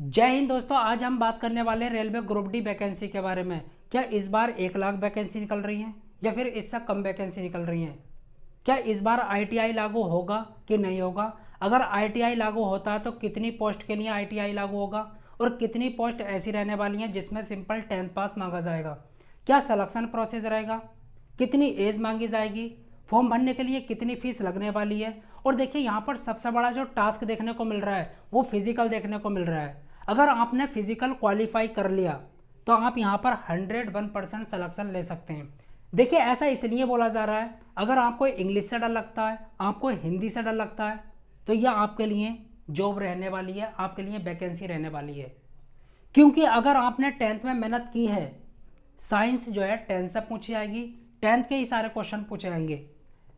जय हिंद दोस्तों। आज हम बात करने वाले हैं रेलवे ग्रुप डी वैकेंसी के बारे में। क्या इस बार 1 लाख वैकेंसी निकल रही हैं या फिर इससे कम वैकेंसी निकल रही हैं? क्या इस बार आईटीआई लागू होगा कि नहीं होगा? अगर आईटीआई लागू होता है तो कितनी पोस्ट के लिए आईटीआई लागू होगा और कितनी पोस्ट ऐसी रहने वाली हैं जिसमें सिंपल 10th पास मांगा जाएगा? क्या सिलेक्शन प्रोसेस रहेगा? कितनी एज मांगी जाएगी? फॉर्म भरने के लिए कितनी फीस लगने वाली है? और देखिए यहाँ पर सबसे बड़ा जो टास्क देखने को मिल रहा है वो फिजिकल देखने को मिल रहा है। अगर आपने फिजिकल क्वालिफाई कर लिया तो आप यहाँ पर 101% सिलेक्शन ले सकते हैं। देखिए ऐसा इसलिए बोला जा रहा है, अगर आपको इंग्लिश से डर लगता है, आपको हिंदी से डर लगता है, तो यह आपके लिए जॉब रहने वाली है, आपके लिए वैकेंसी रहने वाली है। क्योंकि अगर आपने 10th में मेहनत की है, साइंस जो है 10th से पूछी जाएगी, 10th के ही सारे क्वेश्चन पूछे जाएंगे।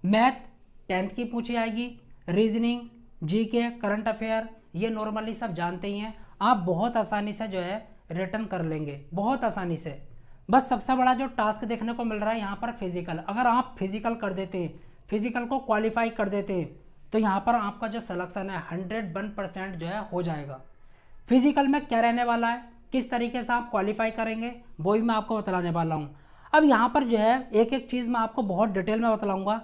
मैथ 10th की पूछी जाएगी, रीजनिंग, जीके, करंट अफेयर, ये नॉर्मली सब जानते ही हैं। आप बहुत आसानी से जो है रिटर्न कर लेंगे, बहुत आसानी से। बस सबसे बड़ा जो टास्क देखने को मिल रहा है यहाँ पर फिजिकल। अगर आप फिजिकल कर देते हैं, फिजिकल को क्वालिफाई कर देते हैं, तो यहाँ पर आपका जो सिलेक्शन है 101% जो है हो जाएगा। फिजिकल में क्या रहने वाला है, किस तरीके से आप क्वालिफाई करेंगे, वो भी मैं आपको बतलाने वाला हूँ। अब यहाँ पर जो है एक एक चीज़ मैं आपको बहुत डिटेल में बतलाऊँगा।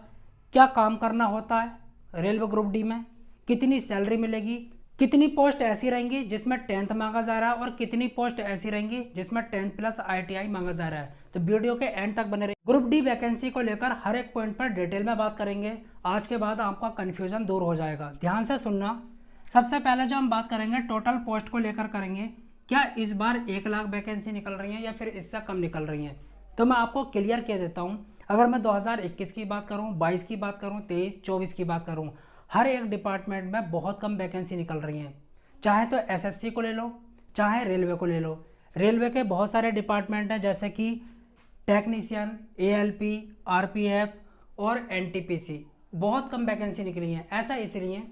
क्या काम करना होता है रेलवे ग्रुप डी में, कितनी सैलरी मिलेगी, कितनी पोस्ट ऐसी रहेंगी जिसमें 10th मांगा जा रहा है और कितनी पोस्ट ऐसी रहेंगी जिसमें 10th प्लस आईटीआई मांगा जा रहा है। तो वीडियो के एंड तक बने रहिए। ग्रुप डी वैकेंसी को लेकर हर एक पॉइंट पर डिटेल में बात करेंगे। आज के बाद आपका कन्फ्यूजन दूर हो जाएगा, ध्यान से सुनना। सबसे पहले जो हम बात करेंगे टोटल पोस्ट को लेकर करेंगे। क्या इस बार 1 लाख वैकेंसी निकल रही है या फिर इससे कम निकल रही है? तो मैं आपको क्लियर कह देता हूँ। अगर मैं 2021 की बात करूँ, 22 की बात करूँ, 23, 24 की बात करूँ, हर एक डिपार्टमेंट में बहुत कम वैकेंसी निकल रही हैं। चाहे तो एसएससी को ले लो, चाहे रेलवे को ले लो। रेलवे के बहुत सारे डिपार्टमेंट हैं जैसे कि टेक्नीशियन, एएलपी, आरपीएफ और एनटीपीसी। बहुत कम वैकेंसी निकली हैं। ऐसा इसलिए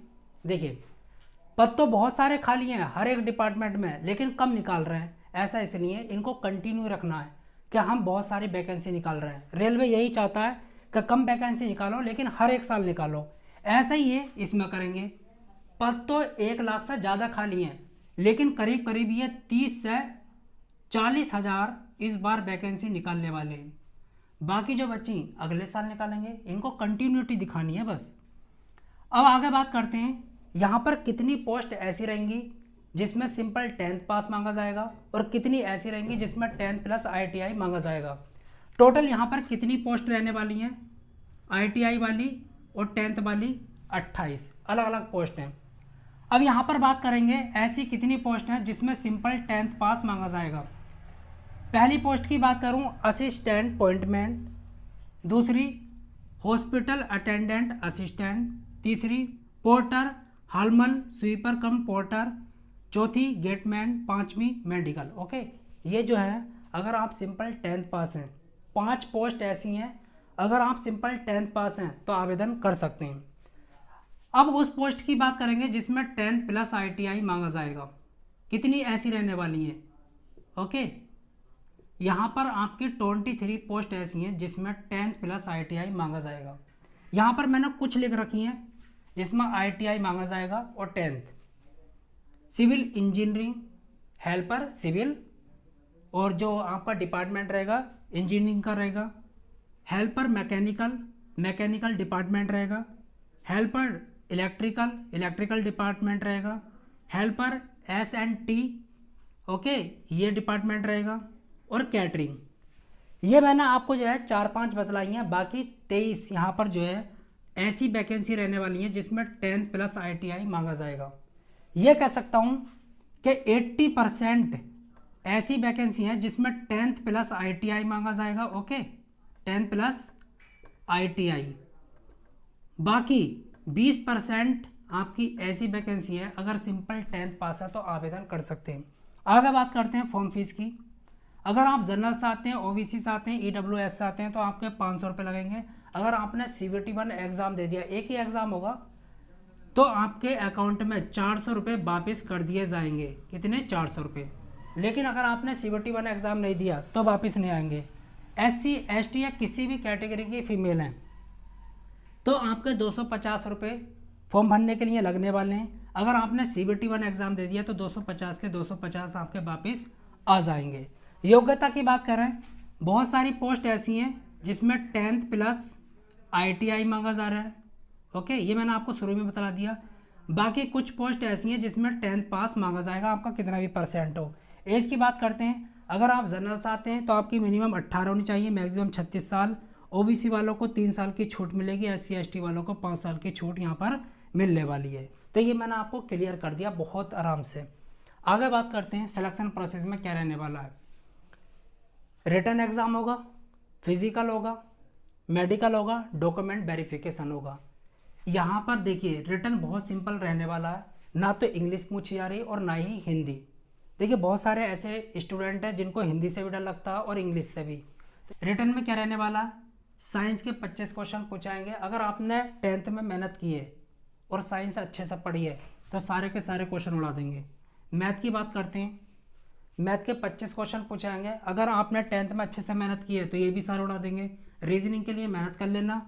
देखिए, पद तो बहुत सारे खाली हैं हर एक डिपार्टमेंट में, लेकिन कम निकाल रहे हैं। ऐसा इसलिए इनको कंटिन्यू रखना है कि हम बहुत सारी वैकेंसी निकाल रहे हैं। रेलवे यही चाहता है कि कम वैकेंसी निकालो लेकिन हर एक साल निकालो। ऐसा ही है इसमें करेंगे। पद तो 1 लाख से ज़्यादा खाली हैं, लेकिन करीब करीब ये 30 से 40 हज़ार इस बार वैकेंसी निकालने वाले हैं। बाकी जो बच्ची अगले साल निकालेंगे, इनको कंटिन्यूटी दिखानी है बस। अब आगे बात करते हैं, यहाँ पर कितनी पोस्ट ऐसी रहेंगी जिसमें सिंपल 10th पास मांगा जाएगा और कितनी ऐसी रहेंगी जिसमें 10th प्लस आईटीआई मांगा जाएगा। टोटल यहाँ पर कितनी पोस्ट रहने वाली हैं? आईटीआई वाली और 10th वाली 28 अलग अलग पोस्ट हैं। अब यहाँ पर बात करेंगे ऐसी कितनी पोस्ट हैं जिसमें सिंपल 10th पास मांगा जाएगा। पहली पोस्ट की बात करूँ, असिस्टेंट पॉइंटमेंट। दूसरी, हॉस्पिटल अटेंडेंट असिस्टेंट। तीसरी, पोर्टर, हालमन, स्वीपर कम पोर्टर। चौथी, गेटमैन। पांचवी, मेडिकल। ओके, ये जो है अगर आप सिंपल 10th पास हैं, 5 पोस्ट ऐसी हैं अगर आप सिंपल 10th पास हैं तो आवेदन कर सकते हैं। अब उस पोस्ट की बात करेंगे जिसमें 10th प्लस आईटीआई मांगा जाएगा। कितनी ऐसी रहने वाली है? ओके, यहाँ पर आपकी 23 पोस्ट ऐसी हैं जिसमें 10th प्लस आईटीआई मांगा जाएगा। यहाँ पर मैंने कुछ लिख रखी हैं जिसमें आईटीआई मांगा जाएगा और 10th। Civil engineering helper civil, और जो आपका डिपार्टमेंट रहेगा इंजीनियरिंग का रहेगा। हेल्पर मैकेनिकल, मैकेनिकल डिपार्टमेंट रहेगा। हेल्पर इलेक्ट्रिकल, इलेक्ट्रिकल डिपार्टमेंट रहेगा। हेल्पर एस&टी, ओके, ये डिपार्टमेंट रहेगा। और कैटरिंग। ये मैंने आपको जो है 4-5 बतलाई हैं, बाकी 23 यहाँ पर जो है ऐसी वैकेंसी रहने वाली है जिसमें 10th प्लस आईटीआई मांगा जाएगा। ये कह सकता हूँ कि 80% ऐसी वैकेंसी हैं जिसमें 10th प्लस आईटीआई मांगा जाएगा। Okay, 10th plus ITI. बाकी 20% आपकी ऐसी वैकेंसी है अगर सिंपल 10th पास है तो आवेदन कर सकते हैं। आगे बात करते हैं फॉर्म फीस की। अगर आप जनरल से आते हैं, ओबीसी से आते हैं, ईडब्ल्यूएस से आते हैं तो आपके 500 रुपये लगेंगे। अगर आपने CBT 1 एग्ज़ाम दे दिया, एक ही एग्ज़ाम होगा, तो आपके अकाउंट में 400 रुपये वापस कर दिए जाएंगे। कितने? 400 रुपये। लेकिन अगर आपने CBT 1 एग्ज़ाम नहीं दिया तो वापस नहीं आएंगे। SC ST या किसी भी कैटेगरी की फीमेल हैं तो आपके 250 रुपये फॉर्म भरने के लिए लगने वाले हैं। अगर आपने CBT 1 एग्ज़ाम दे दिया तो 250 के 250 आपके वापस आ जाएंगे। योग्यता की बात करें, बहुत सारी पोस्ट ऐसी हैं जिसमें 10th प्लस ITI मांगा जा रहा है। ओके, ये मैंने आपको शुरू में बता दिया। बाकी कुछ पोस्ट ऐसी हैं जिसमें 10th पास मांगा जाएगा, आपका कितना भी परसेंट हो। एज की बात करते हैं, अगर आप जनरल से आते हैं तो आपकी मिनिमम 18 होनी चाहिए, मैक्सिमम 36 साल। OBC वालों को 3 साल की छूट मिलेगी, SC ST वालों को 5 साल की छूट यहाँ पर मिलने वाली है। तो ये मैंने आपको क्लियर कर दिया बहुत आराम से। आगे बात करते हैं सिलेक्शन प्रोसेस में क्या रहने वाला है। रिटन एग्ज़ाम होगा, फिजिकल होगा, मेडिकल होगा, डॉक्यूमेंट वेरिफिकेशन होगा। यहाँ पर देखिए रिटन बहुत सिंपल रहने वाला है, ना तो इंग्लिश पूछी जा रही और ना ही हिंदी। देखिए बहुत सारे ऐसे स्टूडेंट हैं जिनको हिंदी से भी डर लगता है और इंग्लिश से भी। रिटन में क्या रहने वाला है, साइंस के 25 क्वेश्चन पूछाएंगे। अगर आपने 10th में मेहनत की है और साइंस अच्छे से पढ़ी है तो सारे के सारे क्वेश्चन उड़ा देंगे। मैथ की बात करते हैं, मैथ के 25 क्वेश्चन पूछाएंगे। अगर आपने 10th में अच्छे से मेहनत की है तो ये भी सारे उड़ा देंगे। रीजनिंग के लिए मेहनत कर लेना,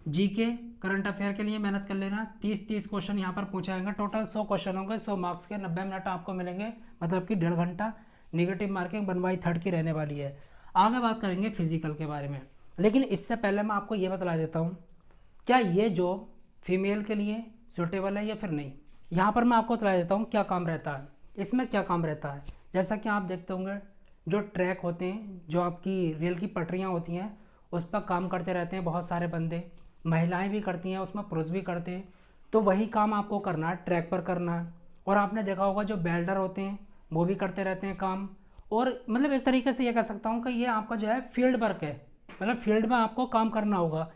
GK करंट अफेयर के लिए मेहनत कर लेना। 30 क्वेश्चन यहाँ पर पूछाएंगे। टोटल 100 क्वेश्चन होंगे, 100 मार्क्स के, 90 मिनट आपको मिलेंगे, मतलब कि 1.5 घंटा। निगेटिव मार्किंग 1/3 की रहने वाली है। आगे बात करेंगे फिजिकल के बारे में, लेकिन इससे पहले मैं आपको ये बता देता हूँ क्या ये जॉब फीमेल के लिए सूटेबल है या फिर नहीं। यहाँ पर मैं आपको बता देता हूँ क्या काम रहता है, इसमें क्या काम रहता है। जैसा कि आप देखते होंगे जो ट्रैक होते हैं, जो आपकी रेल की पटरियाँ होती हैं, उस पर काम करते रहते हैं बहुत सारे बंदे, महिलाएं भी करती हैं, उसमें पुरुष भी करते हैं। तो वही काम आपको करना है, ट्रैक पर करना है। और आपने देखा होगा जो बेल्डर होते हैं वो भी करते रहते हैं काम। और मतलब एक तरीके से ये कह सकता हूँ कि ये आपका जो है फील्ड वर्क है, मतलब फील्ड में आपको काम करना होगा।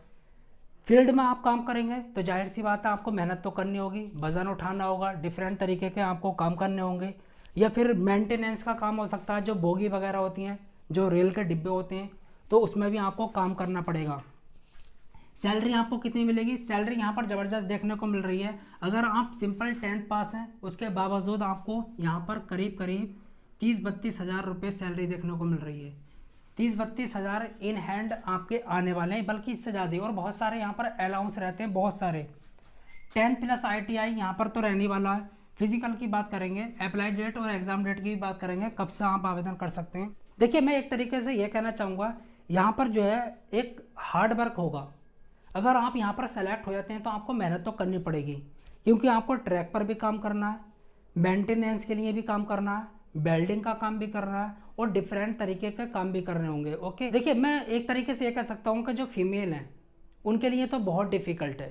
फील्ड में आप काम करेंगे तो जाहिर सी बात है आपको मेहनत तो करनी होगी, वजन उठाना होगा, डिफरेंट तरीके के आपको काम करने होंगे। या फिर मेंटेनेंस का काम हो सकता है, जो बोगी वगैरह होती हैं, जो रेल के डिब्बे होते हैं, तो उसमें भी आपको काम करना पड़ेगा। सैलरी आपको कितनी मिलेगी, सैलरी यहाँ पर ज़बरदस्त देखने को मिल रही है। अगर आप सिंपल 10th पास हैं उसके बावजूद आपको यहाँ पर करीब करीब 30-32 हज़ार रुपये सैलरी देखने को मिल रही है। 30-32 हज़ार इन हैंड आपके आने वाले हैं, बल्कि इससे ज़्यादा। और बहुत सारे यहाँ पर अलाउंस रहते हैं, बहुत सारे। 10th प्लस ITI यहाँ पर तो रहने वाला है। फिजिकल की बात करेंगे, अप्लाई डेट और एग्ज़ाम डेट की भी बात करेंगे, कब से आप आवेदन कर सकते हैं। देखिए मैं एक तरीके से ये कहना चाहूँगा, यहाँ पर जो है एक हार्ड वर्क होगा। अगर आप यहाँ पर सेलेक्ट हो जाते हैं तो आपको मेहनत तो करनी पड़ेगी, क्योंकि आपको ट्रैक पर भी काम करना है, मेंटेनेंस के लिए भी काम करना है, बेल्डिंग का काम भी करना है, और डिफरेंट तरीके के काम भी करने होंगे। ओके, देखिए मैं एक तरीके से ये कह सकता हूँ कि जो फीमेल हैं उनके लिए तो बहुत डिफ़िकल्ट है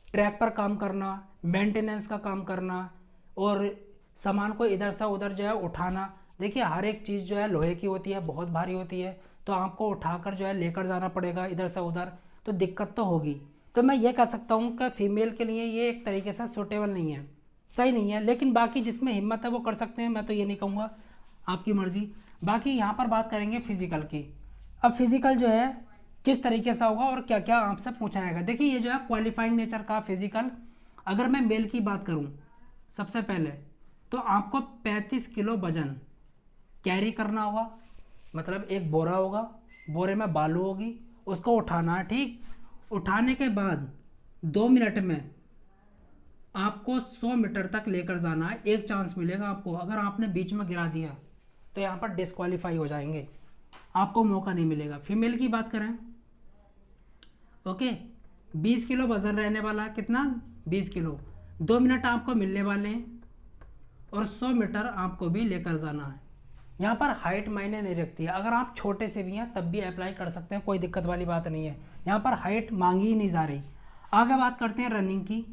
ट्रैक पर काम करना, मेंटेनेंस का काम करना, और सामान को इधर से उधर जो है उठाना। देखिए हर एक चीज़ जो है लोहे की होती है, बहुत भारी होती है, तो आपको उठाकर जो है लेकर जाना पड़ेगा इधर से उधर, तो दिक्कत तो होगी। तो मैं ये कह सकता हूँ कि फीमेल के लिए ये एक तरीके से सूटेबल नहीं है, सही नहीं है। लेकिन बाकी जिसमें हिम्मत है वो कर सकते हैं, मैं तो ये नहीं कहूँगा, आपकी मर्ज़ी। बाकी यहाँ पर बात करेंगे फिजिकल की। अब फिजिकल जो है किस तरीके से होगा और क्या क्या आपसे पूछा जाएगा। देखिए ये जो है क्वालिफाइंग नेचर का फिजिकल। अगर मैं मेल की बात करूँ सबसे पहले, तो आपको 35 किलो वजन कैरी करना होगा, मतलब एक बोरा होगा, बोरे में बालू होगी, उसको उठाना है। ठीक, उठाने के बाद 2 मिनट में आपको 100 मीटर तक लेकर जाना है। एक चांस मिलेगा आपको, अगर आपने बीच में गिरा दिया तो यहाँ पर डिस्क्वालीफाई हो जाएंगे, आपको मौका नहीं मिलेगा। फीमेल की बात करें, ओके, 20 किलो वजन रहने वाला है, कितना, 20 किलो। 2 मिनट आपको मिलने वाले हैं और 100 मीटर आपको भी लेकर जाना है। यहाँ पर हाइट मायने नहीं रखती है, अगर आप छोटे से भी हैं तब भी अप्लाई कर सकते हैं, कोई दिक्कत वाली बात नहीं है। यहाँ पर हाइट मांगी ही नहीं जा रही। आगे बात करते हैं रनिंग की।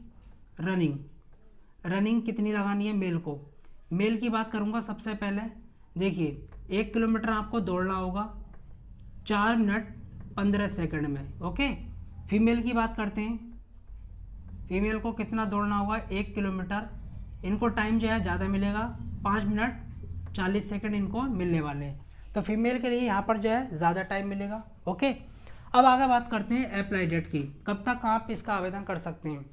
रनिंग कितनी लगानी है मेल को। मेल की बात करूँगा सबसे पहले। देखिए 1 किलोमीटर आपको दौड़ना होगा 4 मिनट 15 सेकंड में। ओके, फीमेल की बात करते हैं। फीमेल को कितना दौड़ना होगा, 1 किलोमीटर। इनको टाइम जो है ज़्यादा मिलेगा, 5 मिनट 40 सेकंड इनको मिलने वाले हैं। तो फीमेल के लिए यहाँ पर जो है ज़्यादा टाइम मिलेगा। ओके, अब आगे बात करते हैं अप्लाई डेट की, कब तक आप इसका आवेदन कर सकते हैं।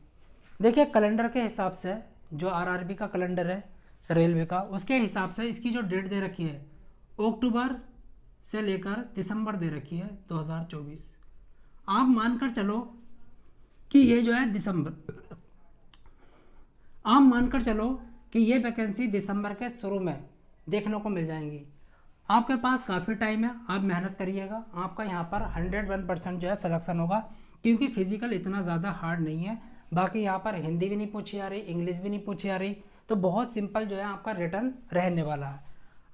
देखिए कैलेंडर के हिसाब से, जो RRB का कैलेंडर है रेलवे का, उसके हिसाब से इसकी जो डेट दे रखी है अक्टूबर से लेकर दिसंबर दे रखी है 2024। आप मानकर चलो कि ये जो है आप मानकर चलो कि ये वैकेंसी दिसंबर के शुरू में देखने को मिल जाएंगी। आपके पास काफ़ी टाइम है, आप मेहनत करिएगा, आपका यहाँ पर 101% जो है सिलेक्शन होगा, क्योंकि फिजिकल इतना ज़्यादा हार्ड नहीं है। बाकी यहाँ पर हिंदी भी नहीं पूछी जा रही, इंग्लिश भी नहीं पूछी जा रही, तो बहुत सिंपल जो है आपका रिटर्न रहने वाला है।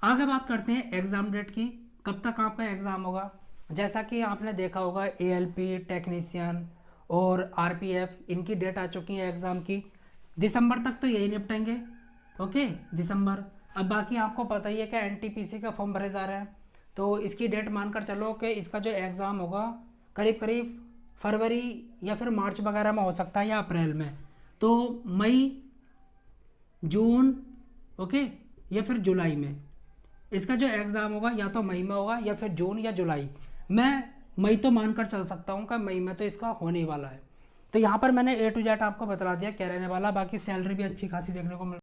आगे बात करते हैं एग्ज़ाम डेट की, कब तक आपका एग्ज़ाम होगा। जैसा कि आपने देखा होगा ALP टेक्नीशियन और RPF इनकी डेट आ चुकी है एग्ज़ाम की, दिसंबर तक तो यही निपटेंगे। ओके, दिसंबर। अब बाकी आपको पता ही है कि NTPC का फॉर्म भरे जा रहे हैं, तो इसकी डेट मानकर चलो कि इसका जो एग्ज़ाम होगा करीब करीब फरवरी या फिर मार्च वगैरह में हो सकता है या अप्रैल में, तो मई जून ओके या फिर जुलाई में इसका जो एग्ज़ाम होगा या तो मई में होगा या फिर जून या जुलाई। मैं मई तो मानकर चल सकता हूँ कि मई में तो इसका होने वाला है। तो यहाँ पर मैंने A to Z आपको बता दिया क्या रहने वाला। बाकी सैलरी भी अच्छी खासी देखने को मिल